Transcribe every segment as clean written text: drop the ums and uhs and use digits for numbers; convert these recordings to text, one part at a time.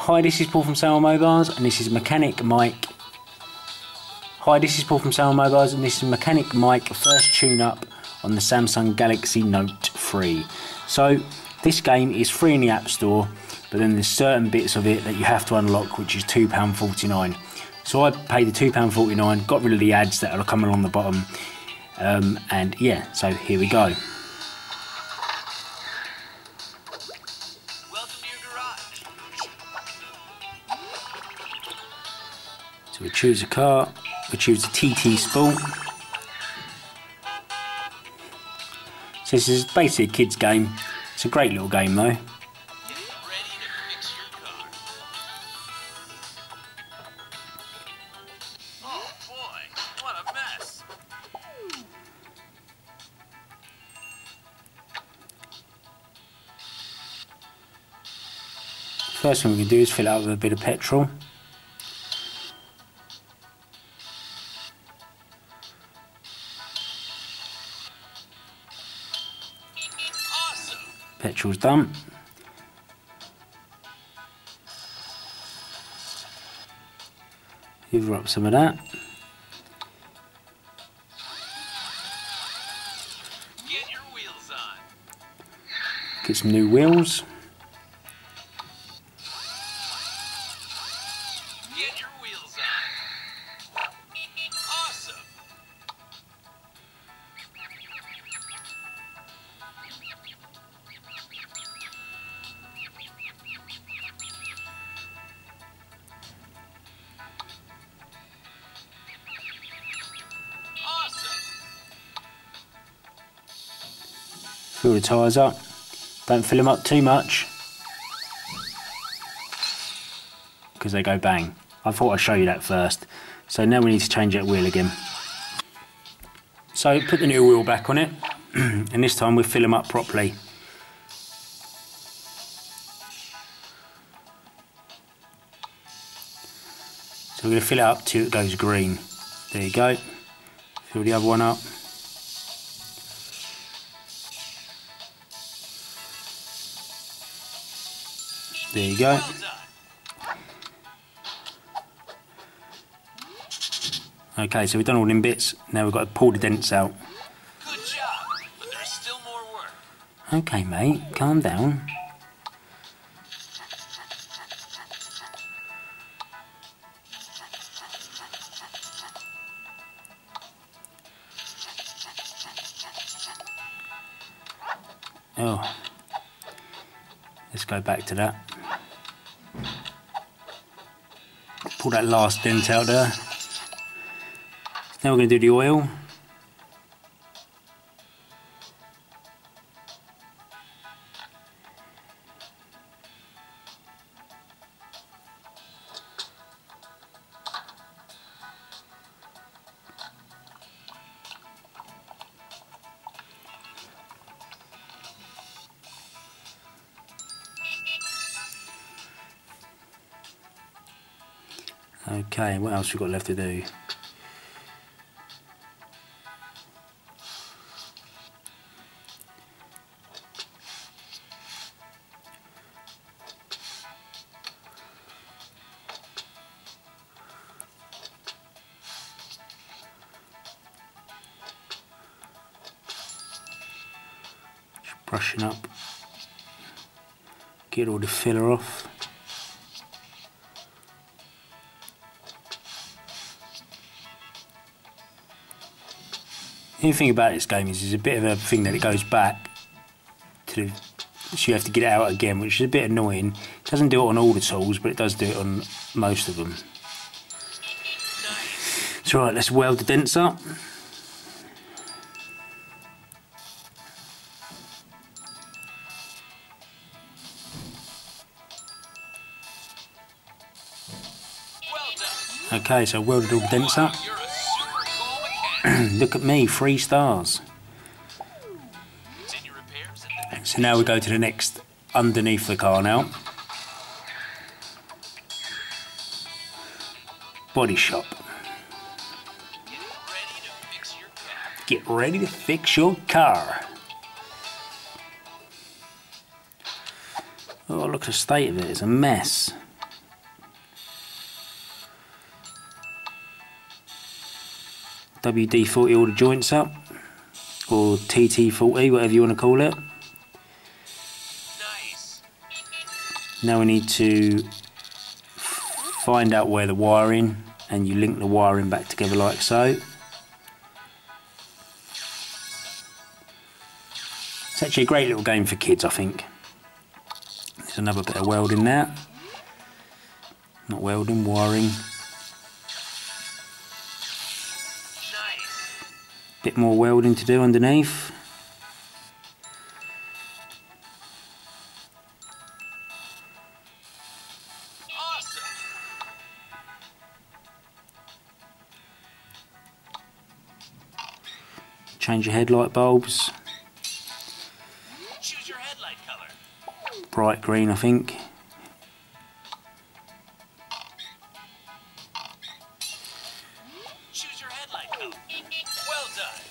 Hi, this is Paul from Sale Mobiles, and this is Mechanic Mike. Hi, this is Paul from Sale Mobiles, and this is Mechanic Mike first tune-up on the Samsung Galaxy Note 3. So, this game is free in the App Store, but then there's certain bits of it that you have to unlock, which is £2.49. So I paid the £2.49, got rid of the ads that are coming along the bottom, and yeah, so here we go. So we choose a car, we choose the TT Sport. So this is basically a kid's game. It's a great little game though. Oh boy, what a mess. First thing we can do is fill it up with a bit of petrol. Petrol's done. Hoover up some of that. Get your wheels on. Get some new wheels. Get your wheels on. Awesome. Fill the tyres up. Don't fill them up too much, because they go bang. I thought I'd show you that first. So now we need to change that wheel again. So put the new wheel back on it, and this time we fill them up properly. So we're going to fill it up till it goes green. There you go. Fill the other one up. There you go. Okay, so we've done all them bits. Now we've got to pull the dents out. Good job, but there's still more work. Okay, mate, calm down. Oh, let's go back to that. Pull that last dent out there. Now we're going to do the oil. Okay, what else we got left to do? Just brushing up, get all the filler off. The thing about this game is there's a bit of a thing that it goes back to, so you have to get it out again, which is a bit annoying. It doesn't do it on all the tools, but it does do it on most of them. So right, let's weld the dents up. Okay, so welded all the dents up. Look at me, 3 stars. So now we go to the next underneath the car now. Body shop. Get ready to fix your car. Oh, look at the state of it, it's a mess. WD-40 all the joints up, or TT-40, whatever you want to call it. Nice. Now we need to find out where the wiring, and you link the wiring back together like so. It's actually a great little game for kids, I think. There's another bit of welding there. Not welding, wiring. Nice. Bit more welding to do underneath. Awesome. Change your headlight bulbs. Choose your headlight color. Bright green, I think. Choose your headlight color. Well done.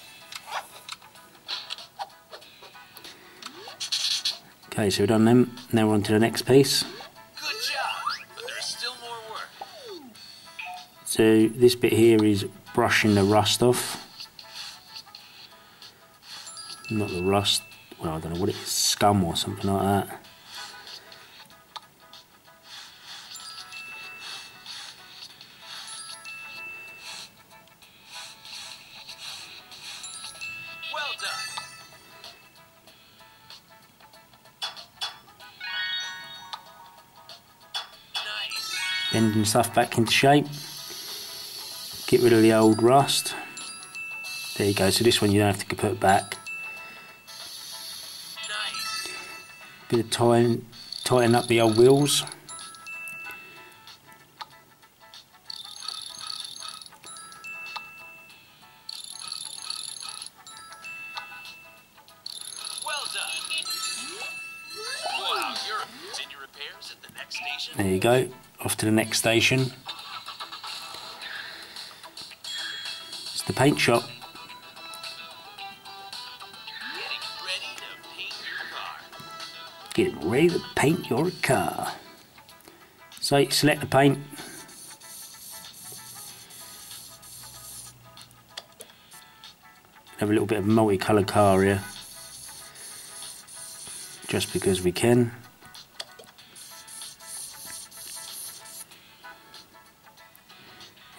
Okay, so we've done them. Now we're on to the next piece. Good job. But there's still more work. So this bit here is brushing the rust off. Not the rust, well, I don't know what it is, scum or something like that. Well done. Nice. Bending stuff back into shape. Get rid of the old rust. There you go, so this one you don't have to put back. Nice. Bit of tighten up the old wheels. Well done. Wow, you're continue repairs at the next station. There you go, off to the next station. It's the paint shop. Getting ready to paint your car. Getting ready to paint your car. So you select the paint. Have a little bit of multicoloured car here. Just because we can.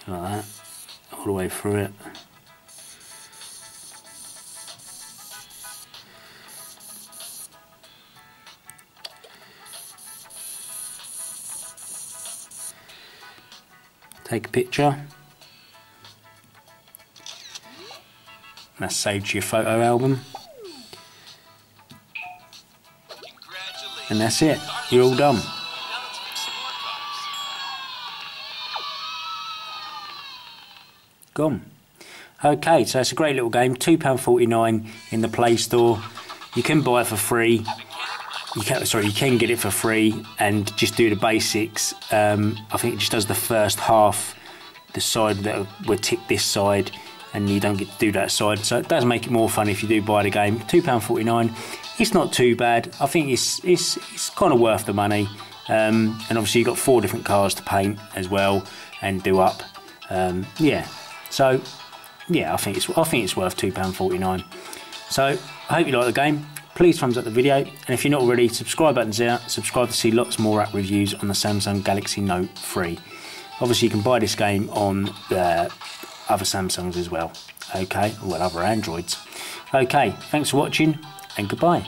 Like that. All the way through it. Take a picture. That's saved to your photo album. Congratulations. And that's it. You're all done. Now let's make some more cars. Gone. Okay, so it's a great little game. £2.49 in the Play Store. You can buy it for free. You can get it for free and just do the basics. I think it just does the first half, the side that will tick this side, and you don't get to do that side. So it does make it more fun if you do buy the game. £2.49. It's not too bad. I think it's kind of worth the money. And obviously you've got 4 different cars to paint as well and do up. Yeah. So yeah, I think it's worth £2.49. So I hope you like the game. Please thumbs up the video, and if you're not already, subscribe button's out. Subscribe to see lots more app reviews on the Samsung Galaxy Note 3. Obviously you can buy this game on other Samsungs as well. Okay, well, other Androids. Okay, thanks for watching and goodbye.